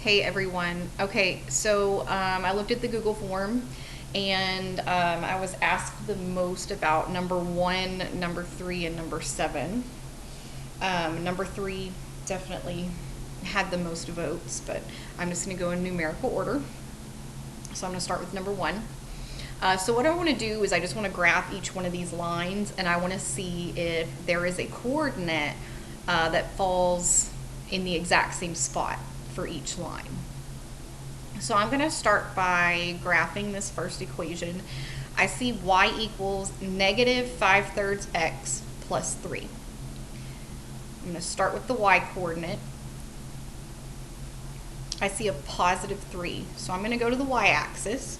Hey everyone. Okay, so I looked at the Google form and I was asked the most about number 1, number 3, and number 7. Number 3 definitely had the most votes, but I'm just going to go in numerical order. So I'm going to start with number 1. So what I want to do is I just want to graph each one of these lines, and I want to see if there is a coordinate that falls in the exact same spot for each line. So I'm going to start by graphing this first equation. I see y equals negative 5/3 x plus 3. I'm going to start with the y coordinate. I see a positive 3, so I'm going to go to the y-axis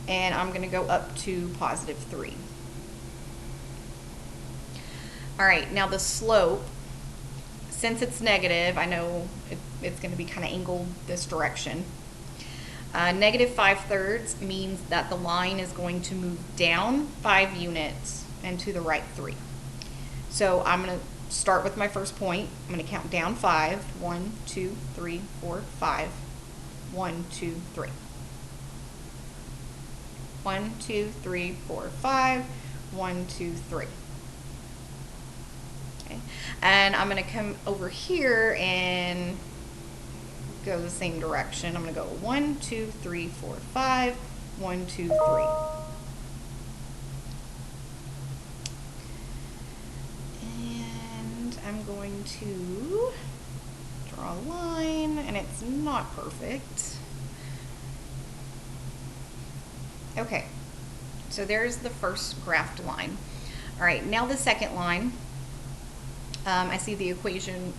and I'm going to go up to positive 3. All right, now the slope, since it's negative, I know it's going to be kind of angled this direction. Negative 5/3 means that the line is going to move down 5 units and to the right 3. So I'm going to start with my first point. I'm going to count down 5. 1, 2, 3, 4, 5. 1, 2, 3. 1, 2, 3, 4, 5. 1, 2, 3. Okay. And I'm going to come over here and go the same direction. I'm going to go 1, 2, 3, 4, 5. 1, 2, 3. And I'm going to draw a line, and it's not perfect. Okay, so there's the first graphed line. All right, now the second line. I see the equation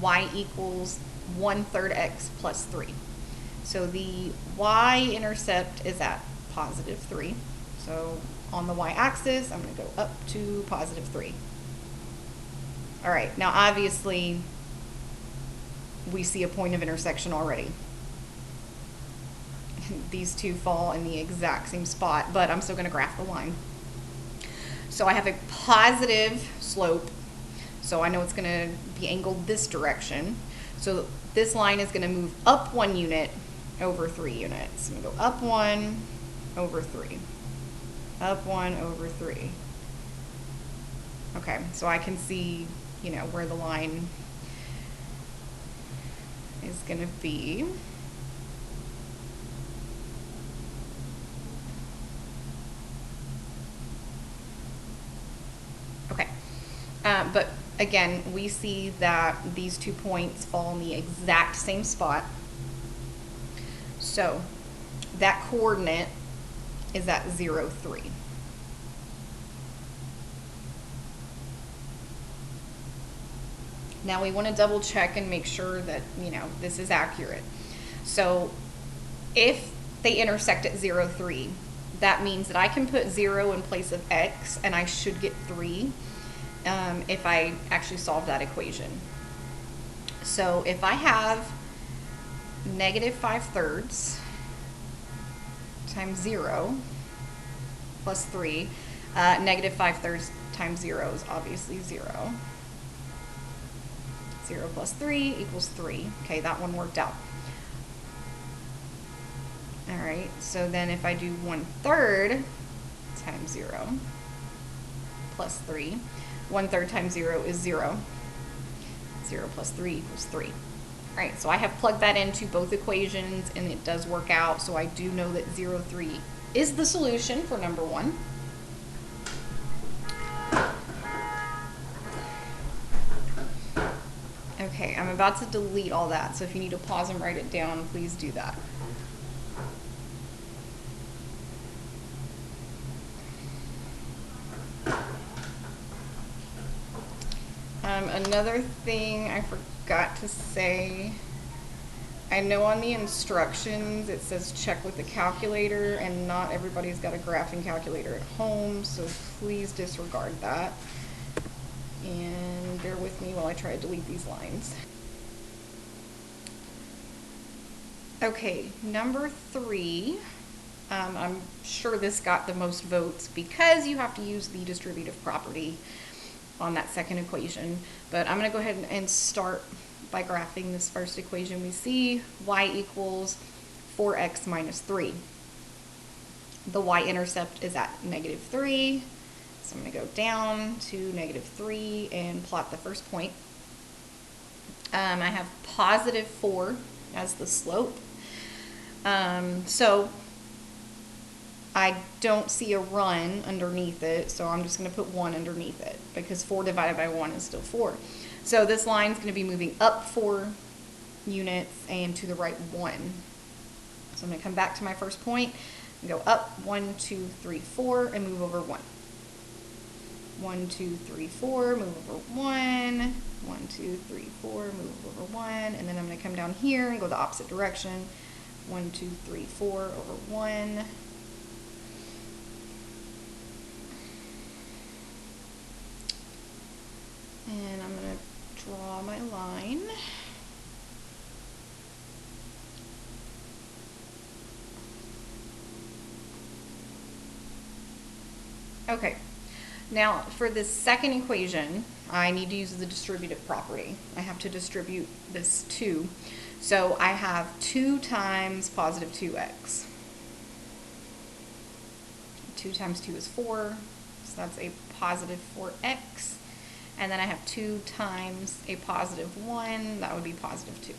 y equals 1/3 x plus 3. So the y-intercept is at positive 3. So on the y-axis, I'm going to go up to positive 3. All right, now obviously we see a point of intersection already. These two fall in the exact same spot, but I'm still going to graph the line. So I have a positive slope, so I know it's going to be angled this direction. So this line is going to move up 1 unit over 3 units. I'm going to go up 1 over 3. Up 1 over 3. Okay, so I can see, where the line is going to be. Okay, but again, we see that these 2 points fall in the exact same spot. So that coordinate is at 0, 3. Now we want to double check and make sure that, this is accurate. So if they intersect at 0, 3, that means that I can put 0 in place of x and I should get 3 if I actually solve that equation. So if I have negative 5/3 times 0 plus 3, negative 5/3 times 0 is obviously 0. 0 plus 3 equals 3. Okay, that one worked out. All right, so then if I do 1/3 times 0 plus 3, 1/3 times 0 is 0. 0 plus 3 equals 3. All right, so I have plugged that into both equations, and it does work out. So I do know that 0, 3 is the solution for number 1. Okay, I'm about to delete all that, so if you need to pause and write it down, please do that. Another thing I forgot to say, I know on the instructions it says check with the calculator, and not everybody's got a graphing calculator at home, so please disregard that. And bear with me while I try to delete these lines. Okay, number 3. I'm sure this got the most votes because you have to use the distributive property on that second equation. But I'm going to go ahead and start by graphing this first equation we see, y equals 4x minus 3. The y-intercept is at -3, so I'm going to go down to -3 and plot the first point. I have positive 4 as the slope. So I don't see a run underneath it, so I'm just going to put 1 underneath it because 4 divided by 1 is still 4. So this line is going to be moving up 4 units and to the right 1. So I'm going to come back to my first point and go up 1, 2, 3, 4 and move over 1. 1, 2, 3, 4, move over 1. 1, 2, 3, 4, move over 1. And then I'm going to come down here and go the opposite direction. 1, 2, 3, 4 over 1. And I'm going to draw my line. Okay, now for this second equation, I need to use the distributive property. I have to distribute this 2. So I have 2 times positive 2x. 2 times 2 is 4, so that's a positive 4x. And then I have 2 times a positive 1, that would be positive 2.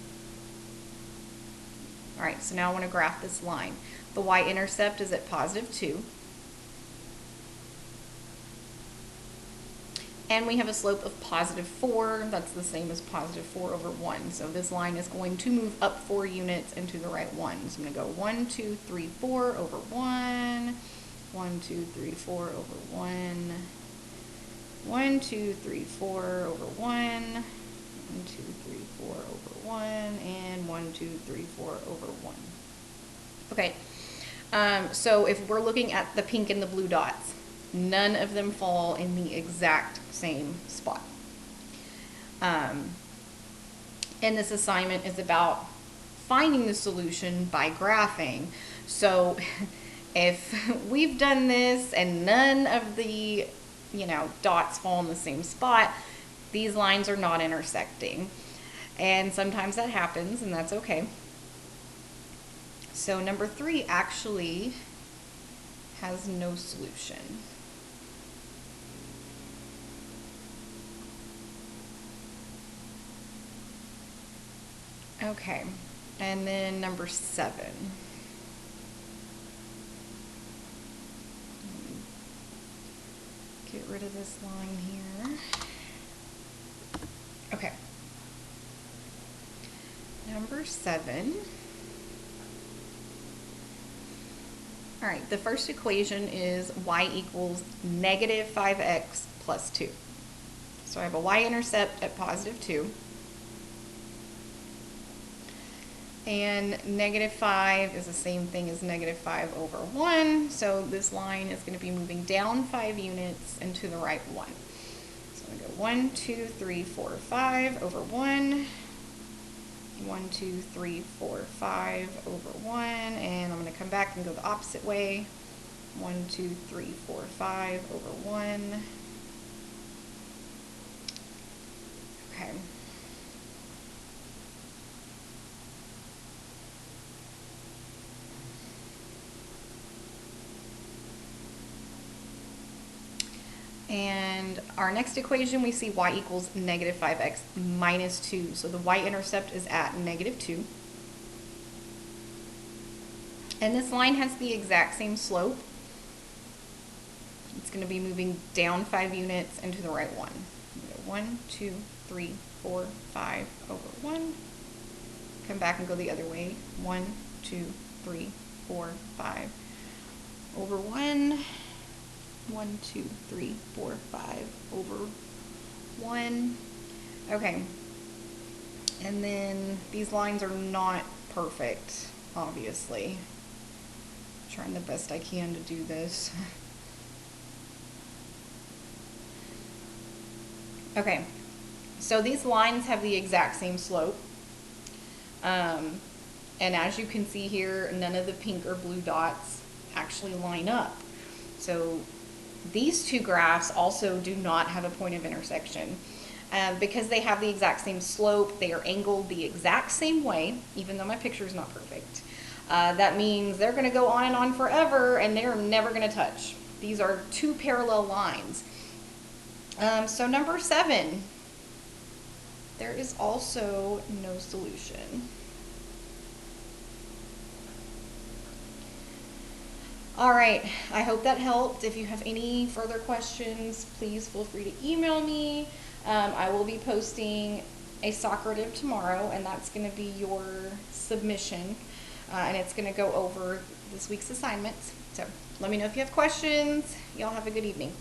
All right, so now I want to graph this line. The y-intercept is at positive 2. And we have a slope of positive 4. That's the same as positive 4 over 1. So this line is going to move up 4 units into the right 1. So I'm going to go 1, 2, 3, 4 over 1. 1, 2, 3, 4 over 1. 1, 2, 3, 4 over 1. 1, 2, 3, 4 over 1. And 1, 2, 3, 4 over 1. Okay. So if we're looking at the pink and the blue dots, none of them fall in the exact same spot. And this assignment is about finding the solution by graphing. So if we've done this and none of the dots fall in the same spot, these lines are not intersecting. And sometimes that happens, and that's okay. So number 3 actually has no solution. Okay, and then number 7. Get rid of this line here. Okay. Number 7. All right, the first equation is y equals negative 5x plus 2. So I have a y-intercept at positive 2. And negative 5 is the same thing as negative 5 over 1. So this line is going to be moving down 5 units and to the right 1. So I'm going to go 1, 2, 3, 4, 5 over 1. 1, 2, 3, 4, 5 over 1. And I'm going to come back and go the opposite way. 1, 2, 3, 4, 5 over 1. Okay. And our next equation, we see y equals negative 5x minus 2. So the y-intercept is at negative 2. And this line has the exact same slope. It's going to be moving down 5 units and to the right 1. 1, 2, 3, 4, 5 over 1. Come back and go the other way. 1, 2, 3, 4, 5 over 1. 1, 2, 3, 4, 5 over 1. Okay. And then these lines are not perfect, obviously. I'm trying the best I can to do this. Okay. So these lines have the exact same slope. And as you can see here, none of the pink or blue dots actually line up. So these two graphs also do not have a point of intersection. Because they have the exact same slope, they are angled the exact same way, even though my picture is not perfect. That means they're going to go on and on forever, and they're never going to touch. These are two parallel lines. So number 7, there is also no solution. All right, I hope that helped. If you have any further questions, please feel free to email me. I will be posting a Socrative tomorrow, and that's going to be your submission, and it's going to go over this week's assignments. So let me know if you have questions. Y'all have a good evening.